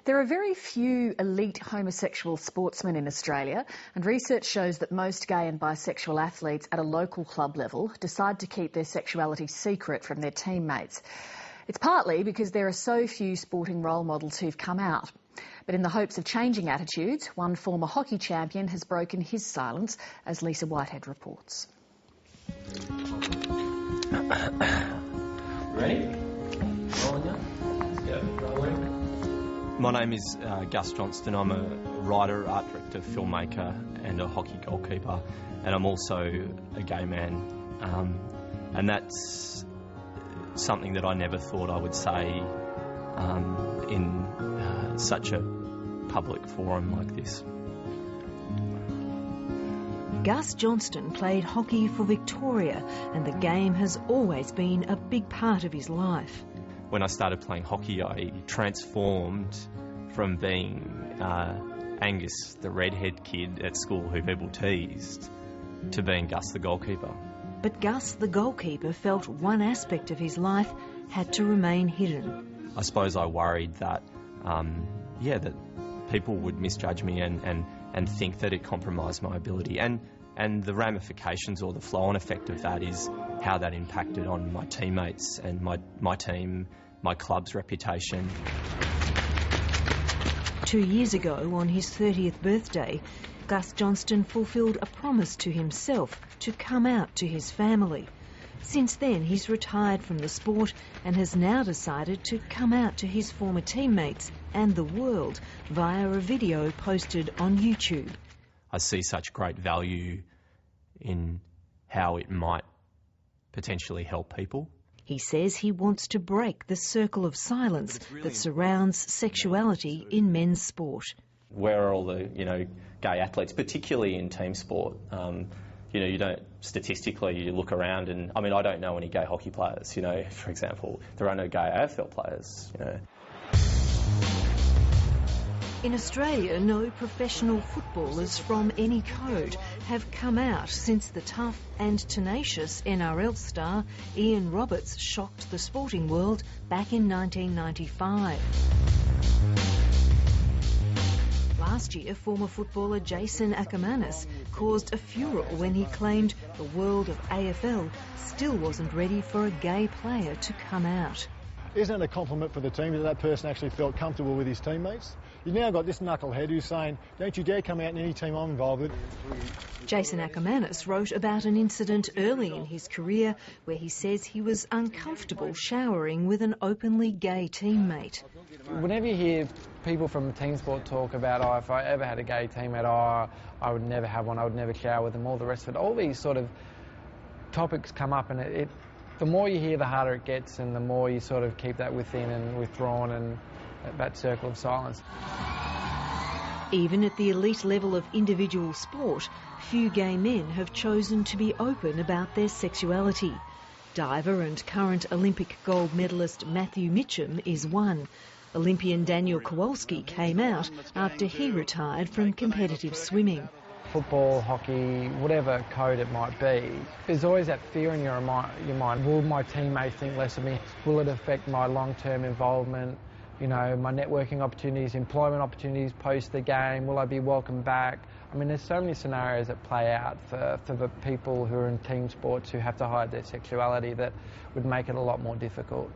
There are very few elite homosexual sportsmen in Australia, and research shows that most gay and bisexual athletes at a local club level decide to keep their sexuality secret from their teammates. It's partly because there are so few sporting role models who've come out. But in the hopes of changing attitudes, one former hockey champion has broken his silence, as Lisa Whitehead reports. Ready? Rolling now? Let's go. Rolling. My name is Gus Johnston. I'm a writer, art director, filmmaker and a hockey goalkeeper, and I'm also a gay man, and that's something that I never thought I would say in such a public forum like this. Gus Johnston played hockey for Victoria, and the game has always been a big part of his life. When I started playing hockey, I transformed from being Angus, the redhead kid at school who people teased, to being Gus, the goalkeeper. But Gus, the goalkeeper, felt one aspect of his life had to remain hidden. I suppose I worried that, that people would misjudge me and think that it compromised my ability. And the ramifications or the flow-on effect of that is how that impacted on my teammates and my team, my club's reputation. 2 years ago, on his 30th birthday, Gus Johnston fulfilled a promise to himself to come out to his family. Since then, he's retired from the sport and has now decided to come out to his former teammates and the world via a video posted on YouTube. I see such great value in how it might potentially help people. He says he wants to break the circle of silence that surrounds sexuality in men's sport. Where are all the, gay athletes, particularly in team sport? You don't, statistically, you look around and, I don't know any gay hockey players, for example. There are no gay AFL players, In Australia, no professional footballers from any code have come out since the tough and tenacious NRL star Ian Roberts shocked the sporting world back in 1995. Last year, former footballer Jason Ackermanis caused a furor when he claimed the world of AFL still wasn't ready for a gay player to come out. Isn't it a compliment for the team that that person actually felt comfortable with his teammates? You've now got this knucklehead who's saying, don't you dare come out in any team I'm involved with. Jason Ackermanis wrote about an incident early in his career where he says he was uncomfortable showering with an openly gay teammate. Whenever you hear people from team sport talk about, if I ever had a gay teammate, I would never have one, I would never shower with them, all the rest of it, all these sort of topics come up, and the more you hear, the harder it gets, and the more you sort of keep that within and withdrawn and that circle of silence. Even at the elite level of individual sport, few gay men have chosen to be open about their sexuality. Diver and current Olympic gold medalist Matthew Mitcham is one. Olympian Daniel Kowalski came out after he retired from competitive swimming. Football, hockey, whatever code it might be, there's always that fear in your mind. Will my teammates think less of me? Will it affect my long-term involvement? My networking opportunities, employment opportunities post the game? Will I be welcomed back? There's so many scenarios that play out for the people who are in team sports who have to hide their sexuality that would make it a lot more difficult.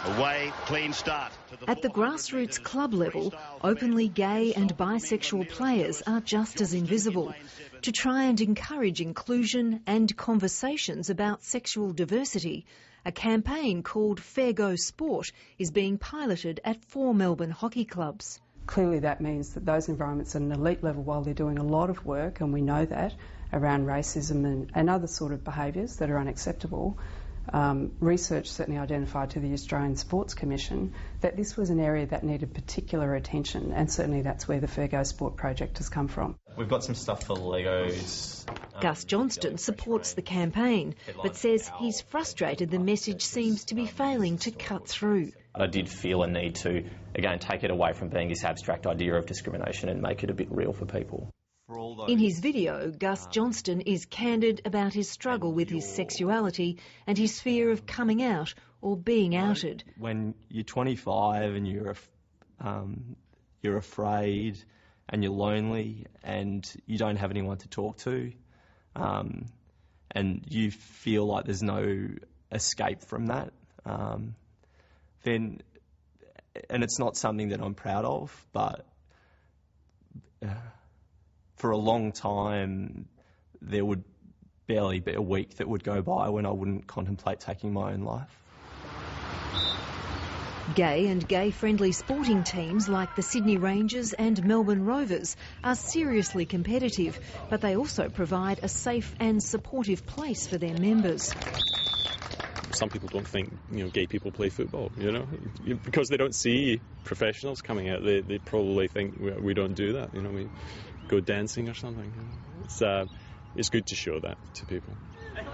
Away, clean start. At the grassroots club level, openly gay and bisexual players are just as invisible. To try and encourage inclusion and conversations about sexual diversity, a campaign called Fair Go Sport is being piloted at 4 Melbourne hockey clubs. Clearly that means that those environments at an elite level, while they're doing a lot of work, and we know that, around racism and other sort of behaviours that are unacceptable, research certainly identified to the Australian Sports Commission that this was an area that needed particular attention, and certainly that's where the Fair Go Sport project has come from. We've got some stuff for Legos. Gus Johnston supports the campaign, but says he's frustrated the message seems to be failing to cut through. I did feel a need to, again, take it away from being this abstract idea of discrimination and make it a bit real for people. In his video, Gus Johnston is candid about his struggle with his sexuality and his fear of coming out or being outed. When you're 25 and you're you're afraid and you're lonely and you don't have anyone to talk to, and you feel like there's no escape from that, then, and it's not something that I'm proud of, but for a long time there would barely be a week that would go by when I wouldn't contemplate taking my own life. Gay and gay-friendly sporting teams like the Sydney Rangers and Melbourne Rovers are seriously competitive, but they also provide a safe and supportive place for their members. Some people don't think, gay people play football, because they don't see professionals coming out. They probably think we don't do that, we go dancing or something. It's good to show that to people.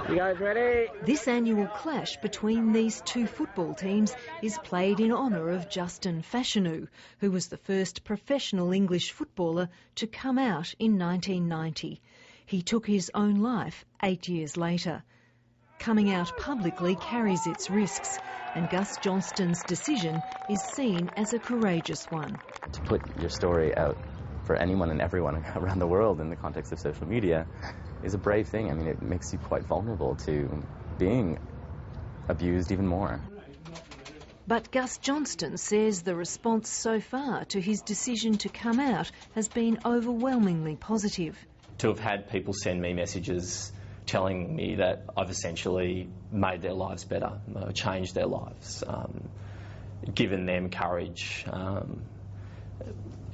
You guys ready? This annual clash between these two football teams is played in honour of Justin Fashanu, who was the first professional English footballer to come out in 1990. He took his own life 8 years later. Coming out publicly carries its risks, and Gus Johnston's decision is seen as a courageous one. To put your story out for anyone and everyone around the world in the context of social media is a brave thing. I mean, it makes you quite vulnerable to being abused even more. But Gus Johnston says the response so far to his decision to come out has been overwhelmingly positive. To have had people send me messages telling me that I've essentially made their lives better, changed their lives, given them courage.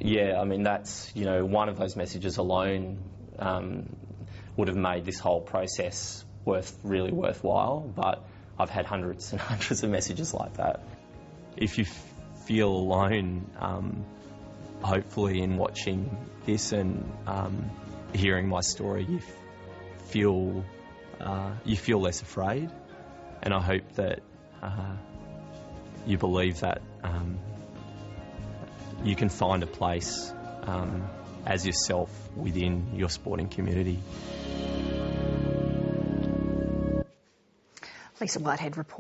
Yeah, I mean, that's, one of those messages alone would have made this whole process really worthwhile, but I've had hundreds and hundreds of messages like that. If you feel alone, hopefully in watching this and hearing my story, you feel less afraid, and I hope that you believe that you can find a place as yourself within your sporting community. Lisa Whitehead reports.